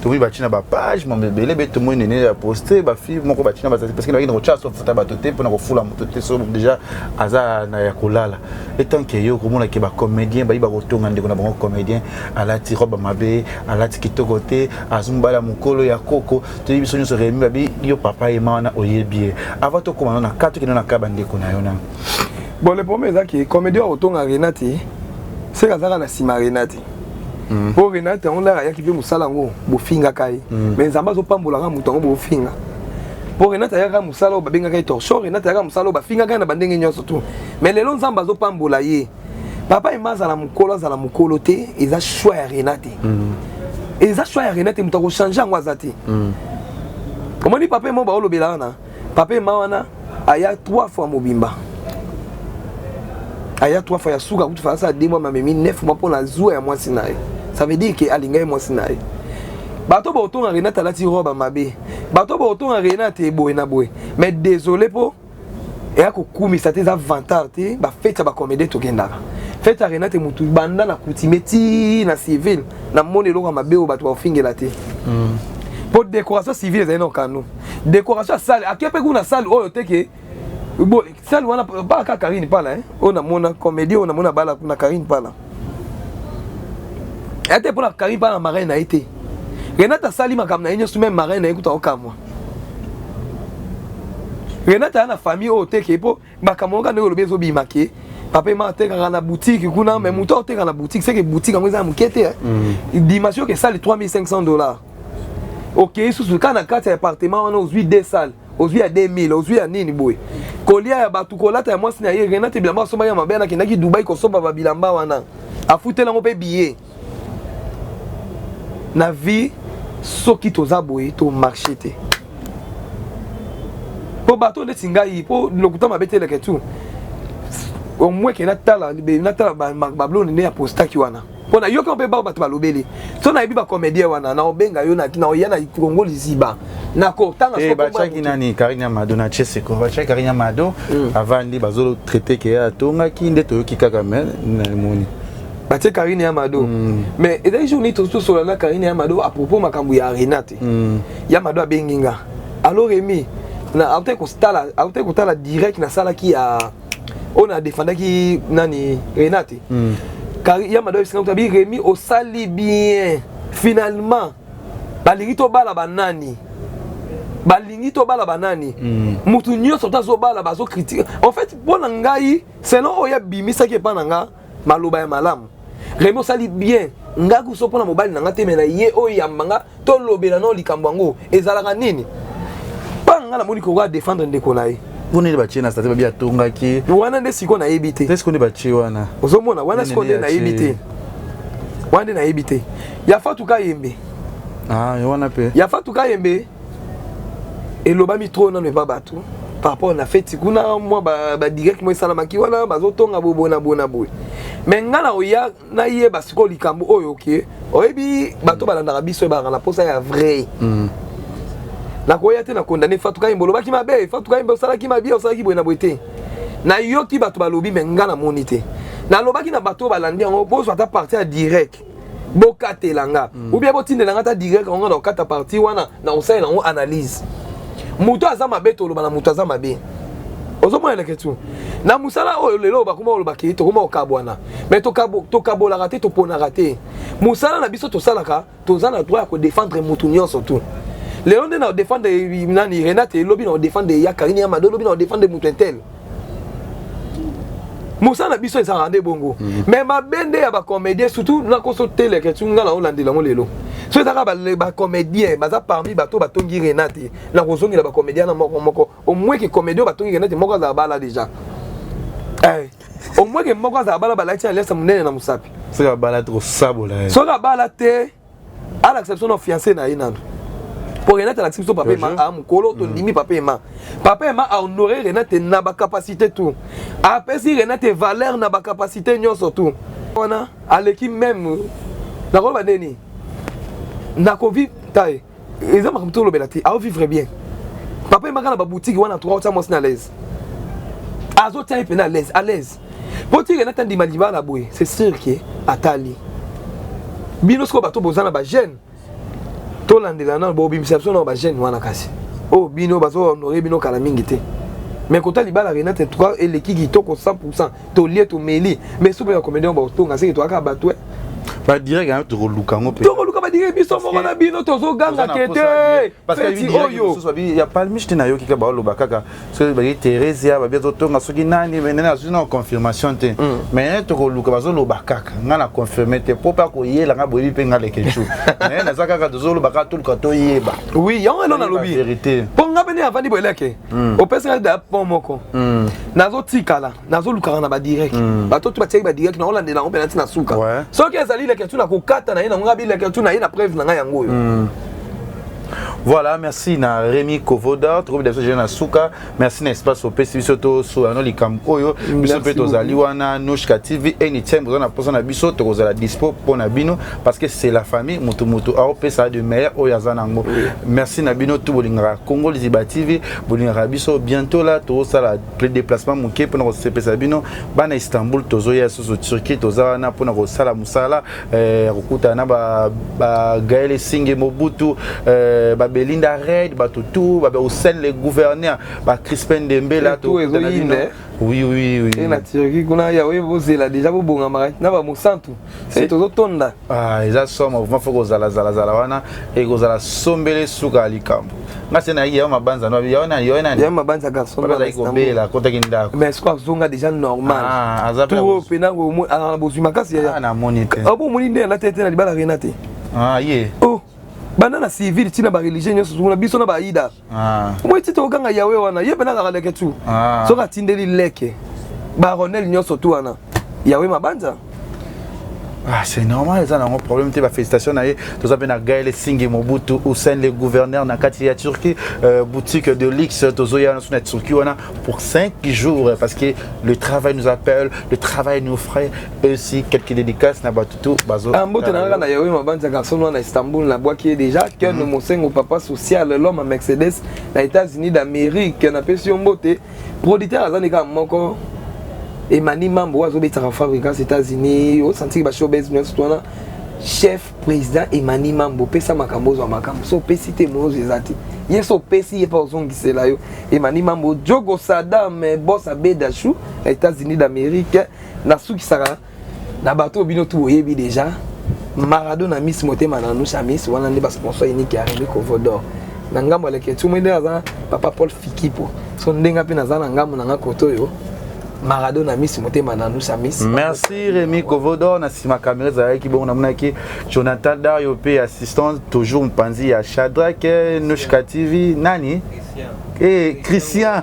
Speaker 2: tumi bachina ba page mon bébé be tout monde nene a posté ba fille moko bachina ba parce que na ngino cha so futa ba toté pour na ko fula moto té so déjà aza na ya kolala et tant que yo komona ke ba comédien ba ko tonga ndeko na ba comédien alati roba mabe alati kitoko te azumbala mukolo ya koko to biso nyo so remi ba bi yo papa et maman oyebie avant to komana na kato kino na kaba ndeko na yo na
Speaker 1: bon le premier ça qui comédien otonga Renati c'est kazaka na sima Renati. Pour Renate on l'a ya ki pe musala ngo bo finga kai mais nzamba zo pambola nga mutu ngo bo finga pour Renate ya ka musala ba benga kai torcho Renate ya ka musala ba finga kai na bandenge nyonso tu mais lelo nzamba zo pambola ye papa imaza la mukolo te eza choix ya Renate eza choix ya Renate mutu ko changer ngo azati omoni papa mo ba olobela wana papa ma wana aya 3 fois mobimba aya 3 fois ya suka kutu fa ça 2 mois mamemi 9 mois pour la zoua ya moi sinaye. Ça veut dire que alinga moi sinaye bato ba otonga Renata lati roba mabe bato ba otonga Renata boy na boy mais désolé po et ako kumi ça tes avantages te ba fête ba comédie to gendaka fête Renata mutu banda na kutimeti na civil na mone loka mabe o bato ba fingela te pour décoration civile za non kanu décoration salle akepe kuna salle oyo teke bon salle wana ba ka Karine pala on a mona comédie on a mona bala kuna Karine pala ate pour la Karine pala marraine a été Renata sali makam na enyo sou même marraine na ekuta okamwa Renata na famille o teke po bakamoka ndeko lobezo bimake papa ma te kana boutique kuna mais muto te kana boutique c'est que boutique ngweza mukete dimension que sali $3,500 OK sous kana kati appartement on a 2 salles aujourd'hui à 2000 aujourd'hui à nini boy kolia ya batu kolata ya mwasi na ye Renata bilamba somba ya mabena kinaki Dubai ko somba ba bilamba wana afutela ngo pe billet na vie soki toza boye to marché te po bato de singai po lokuta mabetele ke tu au moins que natala ba blonde ne aposta ki wana pona yo ko pe ba bato balobeli so na ibi ba comédien wana na obenga yo na oyana Kongo liziba na ko tanga
Speaker 2: so ba chaki nani Karina Mado na Cheseko ba chaki Karina Mado avant ndi bazolo traiter ke ya tonga ki nde to yoki kaka men na moni
Speaker 1: batie Karine Amado mais et des journées tout sur la Karine Amado à propos makambu ya Renate ya Amado abenginga alors Rémi na autant que la direct na sala qui a on a défendu qui nani Renate car ya Amado est bien Rémi au sali bien finalement balingi to bala banani mutu nyonso tazo bala bazo critique en fait bona ngai selon oya bimisa ke pananga maloba ya malamu Rémi sali bien ngaku so pona mobali nanga temena ye oya manga to lobela no likambo ngo ezalaka nini panga na moni ko ga défendre ndeko na ye
Speaker 2: boni ba china statut ba tonga ki
Speaker 1: wana nde siko na yebite
Speaker 2: est-ce qu'on est ba chi wana
Speaker 1: ozomona wana siko na yebite wana na yebite ya fatuka yembe
Speaker 2: wana pe
Speaker 1: ya fatuka yembe et le bami trop non pas bateau par rapport na fait kuna moi ba direct moi sala maki wana bazotonga bona boy mais ngana oya na ye basiko likambo oyo OK oyebi bato balanda biso ba na posa ya vrai na koya te na condamner fatuka imbolo baki mabe fatuka imbo sala ki mabia osala ki boena boite na yoki bato balobi mais ngana monité na lobaki na bato balandi on pose ata partir direct bokate langa ou bien botinde langa ta direct on na okata partie wana na osala na analyse muto azama beto lo bana muto azama be ozomona le ketu na musala oyo lelo ba kuma lo bakiri to kuma okabwana mais to kabola raté to pona raté musala na biso to salaka to zana droit ko défendre mutu nyonso tout lelo nde na défendre nani Renate lobi na défendre ya Karine Amado lobi na défendre mutu entel musala na biso eza rande bongo mais ma bende ya ba comédien surtout na ko so tele ketu ngala olandela ngo lelo so ezaka ba comédien baza parmi bato batongi Renate na kozongi la ba comédien na moko au moins que comédien batongi Renate moko za bala déjà au moins que moko za bala bala tia lesa munene na musapi
Speaker 2: so ka bala trop sabola
Speaker 1: so ka bala te à l'exception de fiancé na inando pour Renate à l'exception papa ma a mukolo to limi papa ma a honorer Renate na ba capacité tout après si Renate valeur na ba capacité nyonso tout wana à l'équipe même na ko ba neni na Covid taille ils ont tout le belati à vivre bien papa il m'a na ba boutique wana 3 ans moi à l'aise azo taille pena à l'aise pour dire Renate ndi maliba na boy c'est sûr que atali bino sko bato bozana ba jeune to landela na bo bimisapso na ba jeune wana kasi oh bino bazo honorer bino kala mingi te mais quand libala Renate 3 et l'équipe to ko 100% to lié to meli mais soupe ya comédien ba to ngasi to aka batwe
Speaker 2: pas direct hein to luka ngope
Speaker 1: to luka ba direct biso mo na bino to zo ganga kete
Speaker 2: parce que oyo il y a pas michite na yo ki ka ba lo bakaka so ba Teresia ba bientôt to ngasoki nani mais na zuna confirmation te mais to luka ba zo lo bakaka ngana confirmer te pour pas ko yela nga boyi pe ngale kechu mais na zaka ka to zo lo bakaka to ka to yeba
Speaker 1: oui yon elo na lobi
Speaker 2: vérité
Speaker 1: pour nga bene avandi boleke au pesa da pon moko nazo tikala nazo luka na ba direct ba to ba tseki ba direct na Hollande na opena tina suka so ke ezali le ketu na kokata na ina ngabi le ketu na ina preuve na nga yango yo
Speaker 2: Voilà, merci na Rémi Kovoda, trouve des gens na Souka, merci na espace au PC Soto so ano likamkoyo, biso peto zaliwana Noshka TV anytime vous en a posé na biso to la dispo pour na bino parce que c'est la famille mutu a pesa de meilleur oyazanango. Merci na bino tout bolinga Congo Liziba TV, bolinga biso bientôt là to sala déplacement muke pour na pesa bino bana Istanbul tozoya so Turquie tozana pour na sala musala rukuta na ba Gaël Singe Mobutu Belinda Red, tout, au sein les gouverneurs, Crispin Dembélé, tout. Oui.
Speaker 1: Et la Turquie, on a déjà bon na ba musantu. C'est tout tonda.
Speaker 2: Ah, ils sont mouvement faut que zala wana et que zala sombele suka likambo. Ngase na iya mabanza no yona
Speaker 1: mabanza garçon
Speaker 2: ba ikobela kota kinda.
Speaker 1: Mais est-ce que zonga déjà normal?
Speaker 2: Ah, azape.
Speaker 1: Tout pena go bozuma kasi ya.
Speaker 2: Na monite.
Speaker 1: Abo monite na tete na libala Renate.
Speaker 2: Ah, yeah.
Speaker 1: Oh. Banana civil tina ba religion nyoso na biso na ba ida mo tito ganga yawe wana yebe na kala ketu so ka tindeli leke ba ronel nyoso tu wana yawe mabanza
Speaker 2: c'est normal ça n'a pas problème te ba félicitations na ye to ça pena Gaël Singe Mobutu au sein les gouverneurs na kati ya Turquie boutique de luxe to zoya na Turquie wana pour 5 jours parce que le travail nous appelle, le travail nous ferait aussi quelques dédicaces na batutu bazo
Speaker 1: ambote na yawe mabanza garçon na Istanbul na bois qui est déjà que no mosengo papa social l'homme à Mercedes na États-Unis d'Amérique na pesi mbote producteur azanika moko Emani Mambo azobetaka fabrika aux États-Unis au senti ba showbiz tout chef président Emani Mambo pesa makambo zo makambo so pesi te mozo ezati yeso pesi ye pa ozongisela yo Emani Mambo Jogo Saddam boss abedashu États-Unis d'Amérique na suki sara na bato bino tout oyebi déjà Maradona Miss Motema na nous Miss wana ndi ba sponsor unique ya Remy Kovodor na ngambo leke tu mwende aza papa Paul Fikipo so ndenga pe na za na ngambo na ngakoto yo Maradona Miss Motema na nous Miss.
Speaker 2: Merci Remy Kovodor na sima caméra za ki bon na ki Jonathan Dario pe assistant toujours mpanzi ya Shadrack Nushka TV nani Christian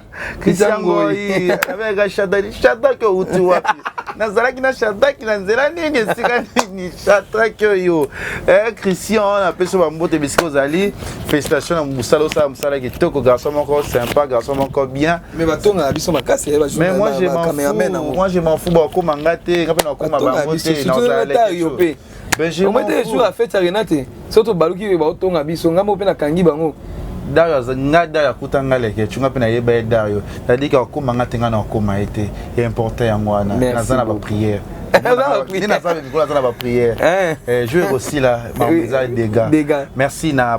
Speaker 2: Ngoi avec Shadrack utu wapi nazalaki na Shadrack na nzela nini sika nini Shadrack yo Christian na peso ba mbote bisiko zali félicitations na musala kitoko garçon moko sympa garçon moko bien
Speaker 1: mais batonga na biso makasi ba
Speaker 2: mais moi je m'en fous ba ko mangate ngape na ko mabangote na zala
Speaker 1: yope Benjamin moi te jour a fait Renate surtout baluki ba otonga biso ngamo pe na kangi bango
Speaker 2: Dario ngada ya kutanga leke chunga pe na yeba Dario c'est-à-dire que ko mangate ngana ko maete est important yango wana na zana ba prière je aussi là des gars merci na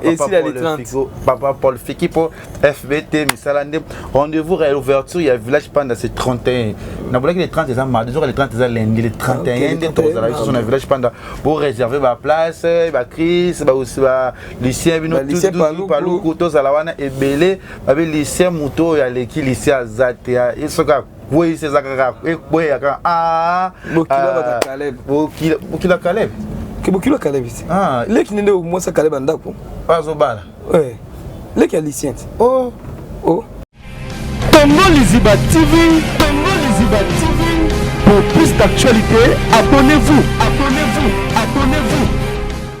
Speaker 2: papa Paul Fiki pour FBT Misalande rendez-vous réouverture il y a village panda c'est 31 na bolaki les 30 ans mardi les 30 ans lundi les 31 dans son village panda pour réserver ma place ba Chris ba aussi ba Lucien bino tout palu kuto zalawana ebele ba Lucien muto ya leki lycée azatea isoka oui, c'est ça. Oui, ah,
Speaker 1: Bokila Caleb.
Speaker 2: Bokila Caleb.
Speaker 1: Que Bokila Caleb ici.
Speaker 2: Ah,
Speaker 1: les qui n'ont pas ça Caleb andako.
Speaker 2: Pas au bal.
Speaker 1: Ouais. Les qui a licence.
Speaker 2: Oh.
Speaker 1: Congo Liziba TV. Pour plus d'actualité, abonnez-vous.